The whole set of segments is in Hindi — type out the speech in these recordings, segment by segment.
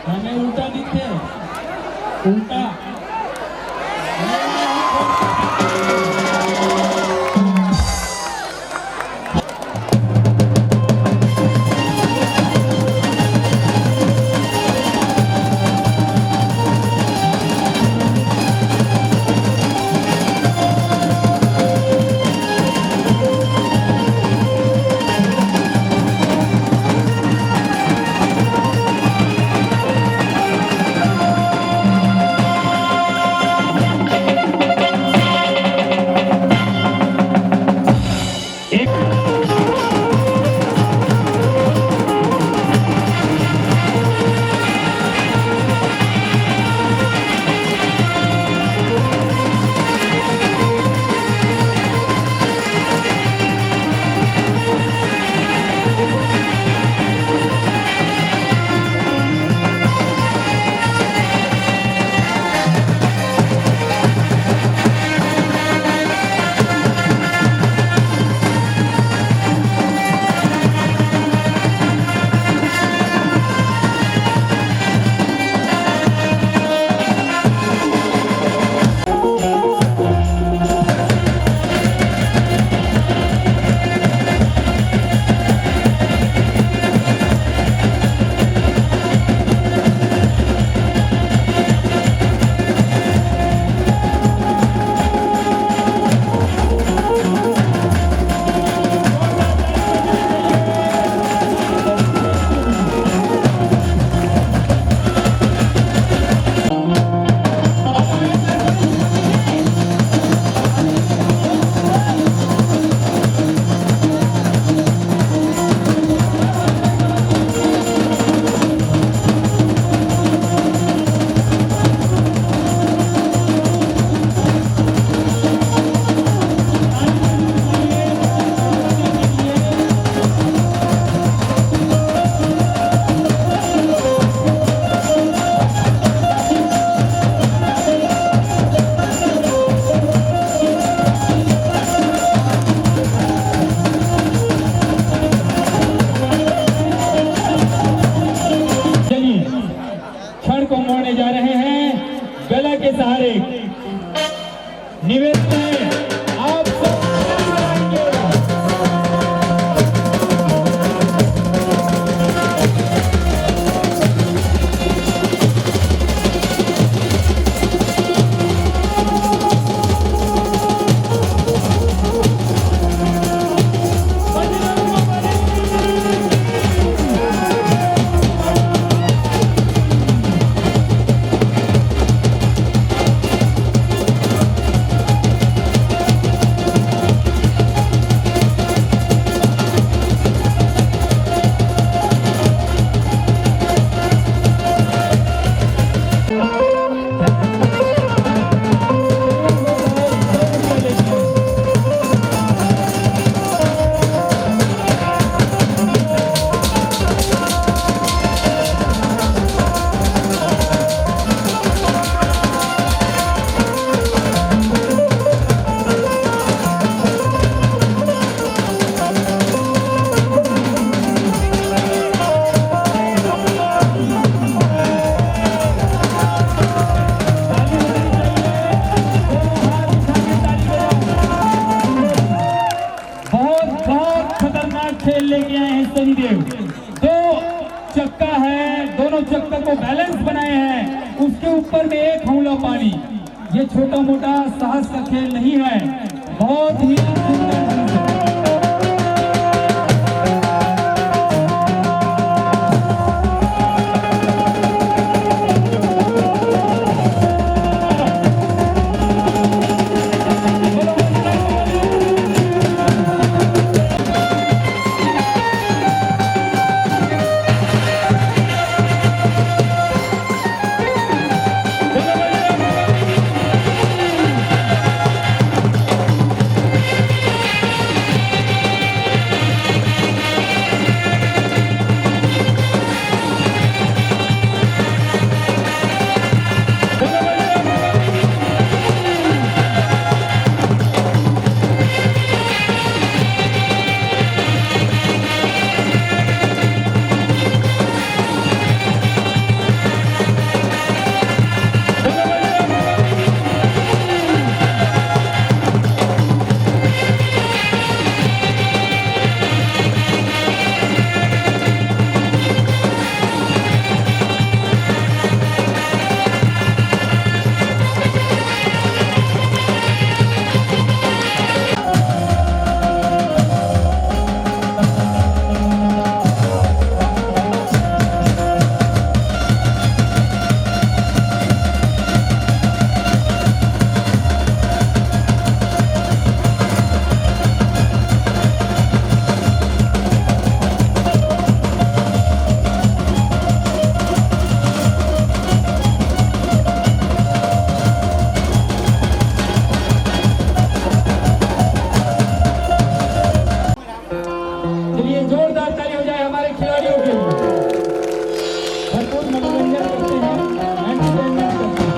हमें उल्टा दिखते उल्टा को मोड़ने जा रहे हैं गला के सहारे। निवेदन है आप सब खेल लेके आए हैं शनिदेव। दो चक्का है, दोनों चक्का को बैलेंस बनाए हैं, उसके ऊपर में एक हौला पानी। ये छोटा मोटा साहस का खेल नहीं है, बहुत ही सुंदर। मनोरंजन करते हैं, एंटरटेनमेंट करते हैं।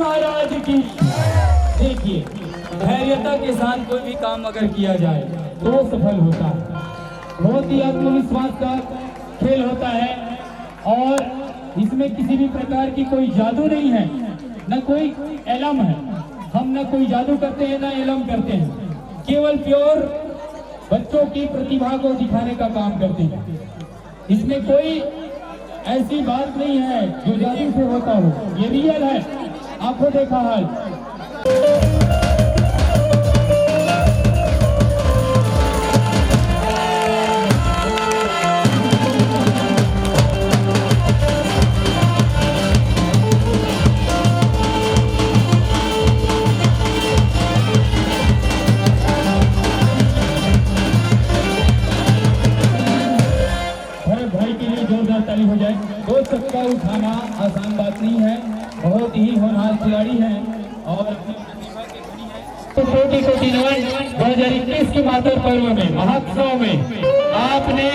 महाराज की। देखिए, धैर्यता के साथ कोई भी काम अगर किया जाए तो वो सफल होता है। बहुत ही आत्मविश्वास का खेल होता है और इसमें किसी भी प्रकार की कोई जादू नहीं है, न कोई एलम है। हम न कोई जादू करते हैं न एलम करते हैं, केवल प्योर बच्चों की प्रतिभा को दिखाने का काम करते हैं। इसमें कोई ऐसी बात नहीं है जो जादू से होता हो, ये रियल है, आंखों देखा हाल। भाई के लिए जोरदार ताली हो जाए। दो चक्का उठाना आसान बात नहीं है, बहुत ही होनहार खिलाड़ी हैं और तो कोटि कोटि नमन। 2021 के मातर पर्व में, महोत्सव में आपने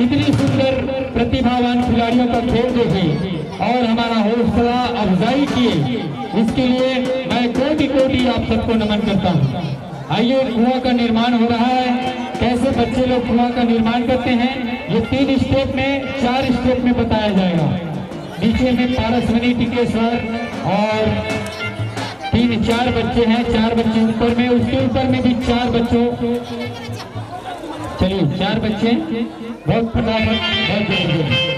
इतनी सुंदर प्रतिभावान खिलाड़ियों का खेल देखे और हमारा हौसला अफजाई किए, इसके लिए मैं कोटि कोटि आप सबको नमन करता हूँ। आइए, कुआं का निर्माण हो रहा है। कैसे बच्चे लोग कुआं का निर्माण करते हैं ये 3 स्टेप में 4 स्टेप में बताया जाएगा। नीचे में पारसमणि टिकेश्वर और 3-4 बच्चे हैं, 4 बच्चे ऊपर में, उसके ऊपर में भी 4 बच्चों। चलिए 4 बच्चे, बहुत फटाफट, बहुत जल्दी।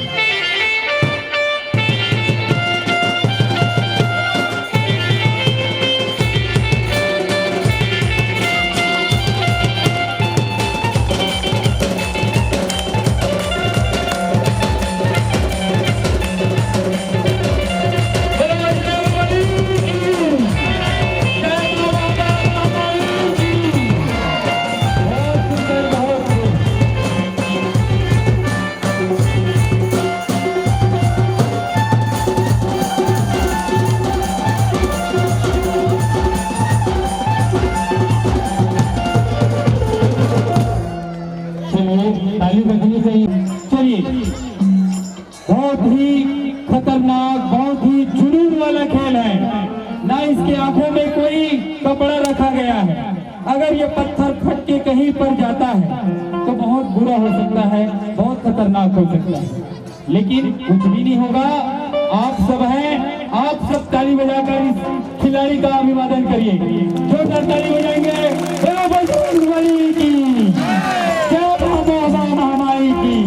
चलिए, बहुत ही खतरनाक, बहुत ही जुनून वाला खेल है ना। इसके आंखों में कोई कपड़ा रखा गया है। अगर ये पत्थर फट के कहीं पर जाता है तो बहुत बुरा हो सकता है, बहुत खतरनाक हो सकता है, लेकिन कुछ भी नहीं होगा। आप सब हैं, आप सब ताली बजाकर इस खिलाड़ी का अभिवादन करिए। जोरदार ताली बजाएंगे। बजरंगबली की जय, महामाई की।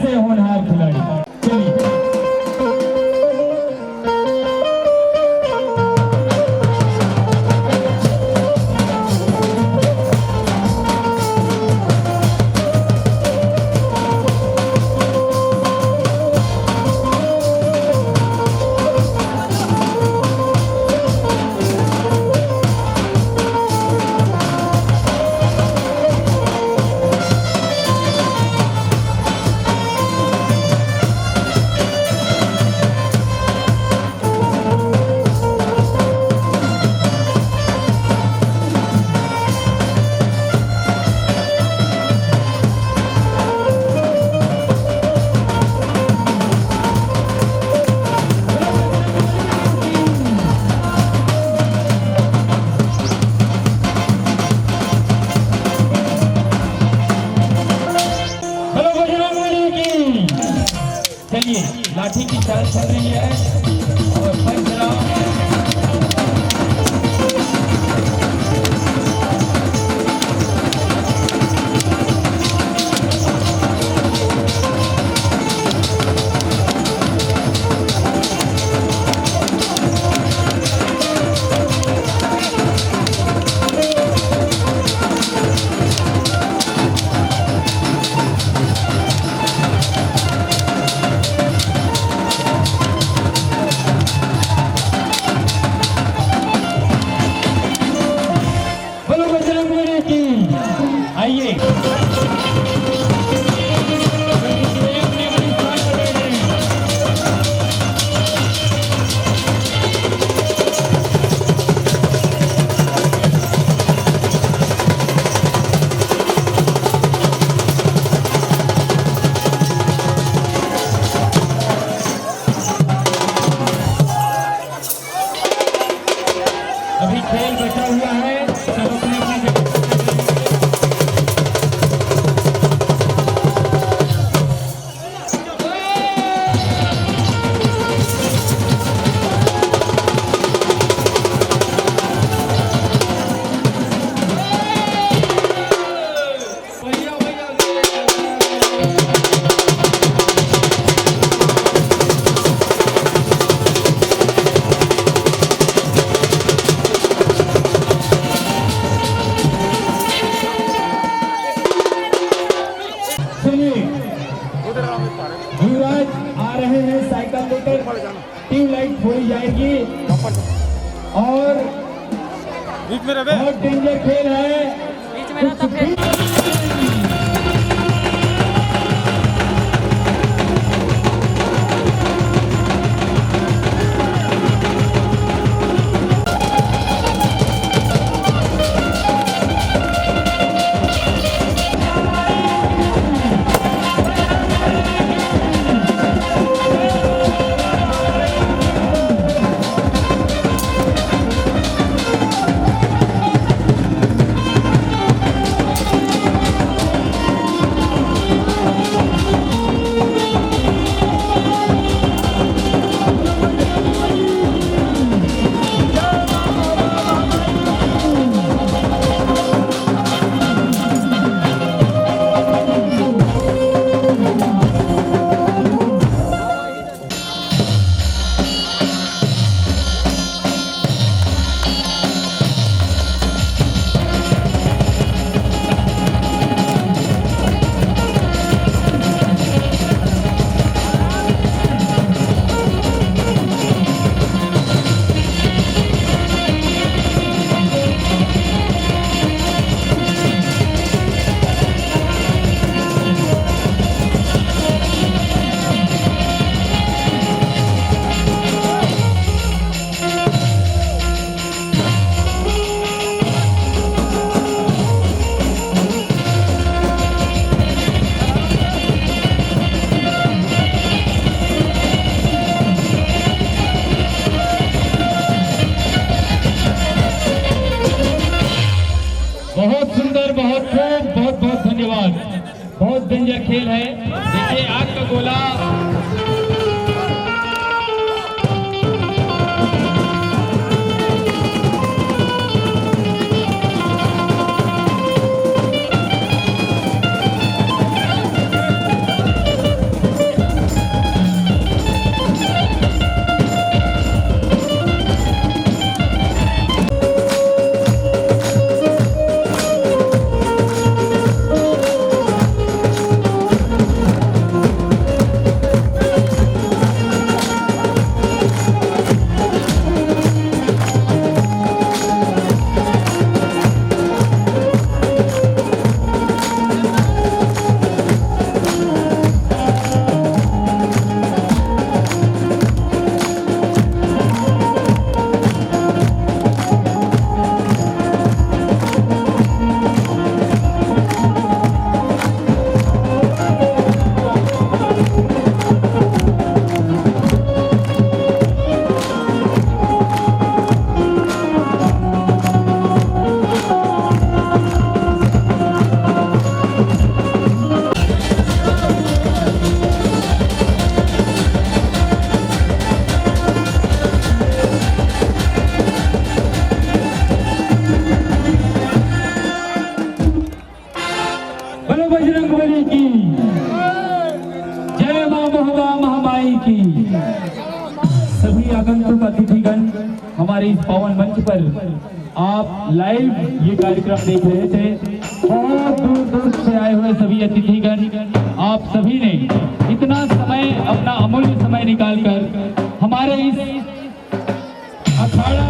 ऐसे होनहार खिलाड़ी। चलिए लाठी की चाल चल रही है और फैसला आइए अभी खेल बचा हुआ है, सब अपने अपनी जगह। युवराज आ रहे हैं साइकिल लेकर, ट्यूबलाइट छोड़ी जाएगी और बहुत डेंजर खेल है। बहुत सुंदर, बहुत खूब, बहुत बहुत धन्यवाद। बहुत डेंजर खेल है। देखिए आग का गोला दुर्गा महामाई की। सभी आगंतुक अतिथिगण हमारे इस पावन मंच पर आप लाइव ये कार्यक्रम देख रहे थे। बहुत दूर दूर से आए हुए सभी अतिथिगण, आप सभी ने इतना समय, अपना अमूल्य समय निकालकर हमारे इस अखाड़ा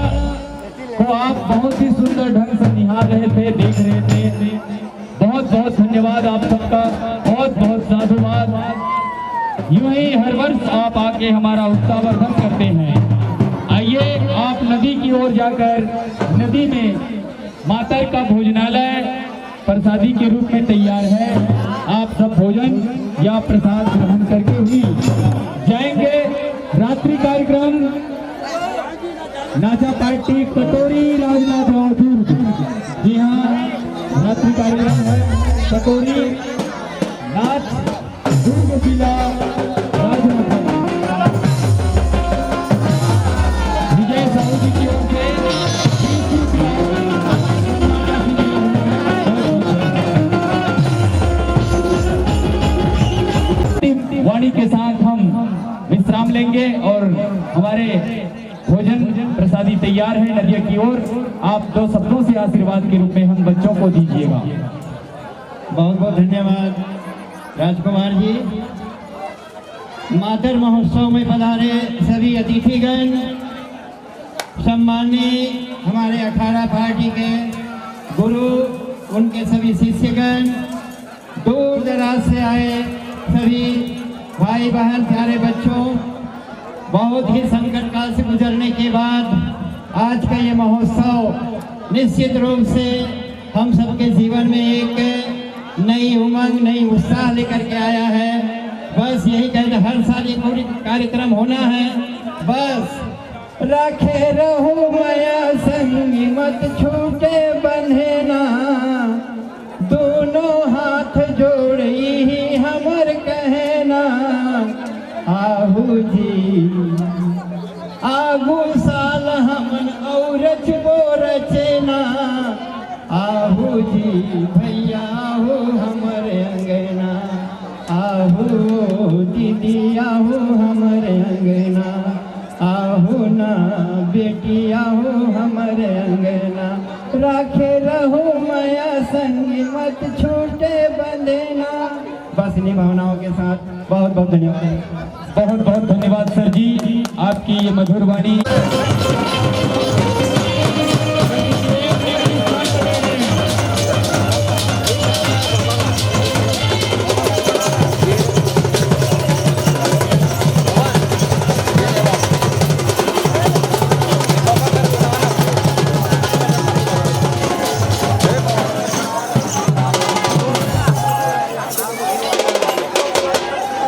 को आप बहुत ही सुंदर ढंग से निहार रहे थे, देख रहे थे। बहुत बहुत धन्यवाद आप सबका, बहुत बहुत साधुवाद। यूं ही हर वर्ष आप आके हमारा उत्साहवर्धन करते हैं। आइए आप नदी की ओर जाकर, नदी में माता का भोजनालय प्रसादी के रूप में तैयार है। आप सब भोजन या प्रसाद ग्रहण करके ही जाएंगे। रात्रि कार्यक्रम नाचा पार्टी कटोरी राजनाथ राठौर, जी हाँ, रात्रि कार्यक्रम है कटोरी नाच दुर्ग जिला राजनाथ विजय साहू जी की ओर से वाणी के साथ हम विश्राम लेंगे और हमारे भोजन प्रसादी तैयार है नदिया की ओर। आप दो शब्दों से आशीर्वाद के रूप में हम बच्चों को दीजिएगा। बहुत बहुत धन्यवाद राजकुमार जी। मातर महोत्सव में पधारे सभी अतिथिगण, सम्माननीय हमारे अखाड़ा पार्टी के गुरु, उनके सभी शिष्यगण, दूर दराज से आए सभी भाई बहन, प्यारे बच्चों, बहुत ही संकट काल से गुजरने के बाद आज का ये महोत्सव निश्चित रूप से हम सबके जीवन में एक नई उमंग, नई उत्साह लेकर के आया है। बस यही कहते, हर साल ये पूरी कार्यक्रम होना है। बस रखे रहो माया संगी, मत छूटे बंधे ना, दोनों हाथ जोड़ी ही हमर कहना। आहू जी आगू साल हमन और रचना, आहू जी भैया हो हमरे अंगना, आहू दीदी आहू हमरे अंगना, आहू ना बेटी आहू हमरे अंगना। राखे रहो माया संगी, मत छूटे बंधना। बस इन्हीं भावनाओं के साथ बहुत बहुत धन्यवाद। बहुत बहुत धन्यवाद सर जी, आपकी ये मधुर वाणी।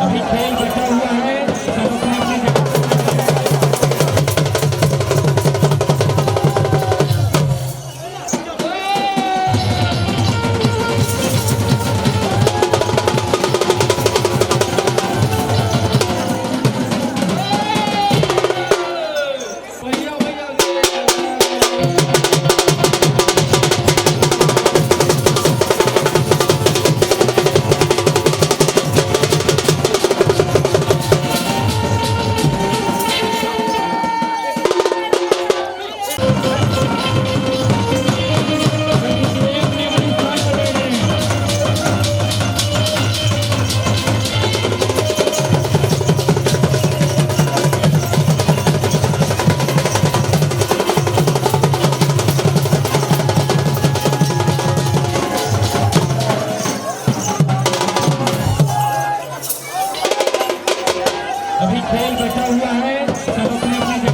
अभी खेल बचा हुआ है, सब अपने अपने अभी खेल बचा हुआ है, सब अपने अपने